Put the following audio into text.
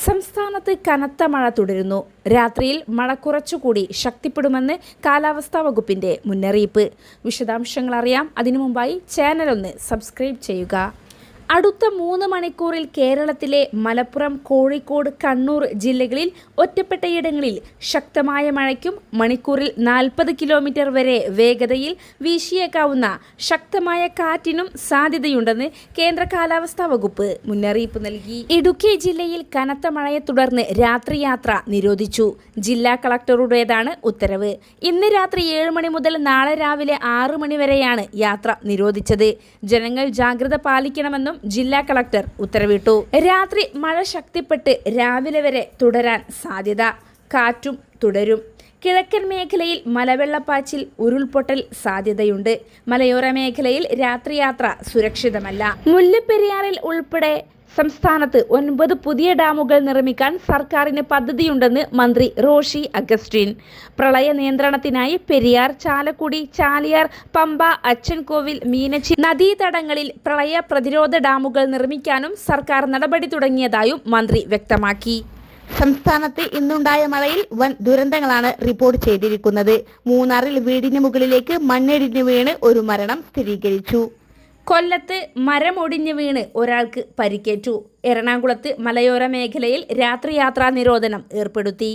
സംസ്ഥാനത്ത് കനത്ത മഴ തുടരുന്നു. രാത്രിയിൽ മഴ കുറച്ചുകൂടി ശക്തിപ്പെടുമെന്ന് കാലാവസ്ഥാ വകുപ്പിന്റെ മുന്നറിയിപ്പ്. വിശദാംശങ്ങൾ അറിയാം. അതിനു മുമ്പായി ചാനൽ ഒന്ന് സബ്സ്ക്രൈബ് ചെയ്യുക. അടുത്ത 3 മണിക്കൂറിൽ കേരളത്തിലെ മലപ്പുറം, കോഴിക്കോട്, കണ്ണൂർ ജില്ലകളിൽ ഒറ്റപ്പെട്ടയിടങ്ങളിൽ ശക്തമായ മഴയ്ക്കും മണിക്കൂറിൽ 40 കിലോമീറ്റർ വരെ വേഗതയിൽ വീശിയേക്കാവുന്ന ശക്തമായ കാറ്റിനും സാധ്യതയുണ്ടെന്ന് കേന്ദ്ര കാലാവസ്ഥാ വകുപ്പ് മുന്നറിയിപ്പ് നൽകി. ഇടുക്കി ജില്ലയിൽ കനത്ത മഴയെ തുടർന്ന് രാത്രി യാത്ര നിരോധിച്ചു. ജില്ലാ കളക്ടറുടേതാണ് ഉത്തരവ്. ഇന്ന് രാത്രി 7 മണി മുതൽ നാളെ രാവിലെ 6 മണി വരെയാണ് യാത്ര നിരോധിച്ചത്. ജനങ്ങൾ ജാഗ്രത പാലിക്കണമെന്നും ജില്ലാ കളക്ടർ ഉത്തരവിട്ടു. രാത്രി മഴ ശക്തിപ്പെട്ട് രാവിലെ വരെ തുടരാൻ സാധ്യത. കാറ്റും തുടരും. കിഴക്കൻ മേഖലയിൽ മലവെള്ളപ്പാച്ചിൽ, ഉരുൾപൊട്ടൽ സാധ്യതയുണ്ട്. മലയോര മേഖലയിൽ രാത്രിയാത്ര സുരക്ഷിതമല്ല. മുല്ലപ്പെരിയാറിൽ ഉൾപ്പെടെ സംസ്ഥാനത്ത് 9 പുതിയ ഡാമുകൾ നിർമ്മിക്കാൻ സർക്കാരിന് പദ്ധതിയുണ്ടെന്ന് മന്ത്രി റോഷി അഗസ്റ്റിൻ. പ്രളയ നിയന്ത്രണത്തിനായി പെരിയാർ, ചാലക്കുടി, ചാലിയാർ, പമ്പ, അച്ചൻകോവിൽ, മീനച്ചി നദീതടങ്ങളിൽ പ്രളയ പ്രതിരോധ ഡാമുകൾ നിർമ്മിക്കാനും സർക്കാർ നടപടി തുടങ്ങിയതായും മന്ത്രി വ്യക്തമാക്കി. സംസ്ഥാനത്ത് ഇന്നുണ്ടായ മഴയിൽ വൻ ദുരന്തങ്ങളാണ് റിപ്പോർട്ട് ചെയ്തിരിക്കുന്നത്. മൂന്നാറിൽ വീടിന് മുകളിലേക്ക് മണ്ണിടിഞ്ഞ് വീണ് ഒരു മരണം സ്ഥിരീകരിച്ചു. കൊല്ലത്ത് മരമൊടിഞ്ഞ് വീണ് ഒരാൾക്ക് പരിക്കേറ്റു. എറണാകുളത്ത് മലയോര മേഖലയിൽ രാത്രിയാത്രാ നിരോധനം ഏർപ്പെടുത്തി.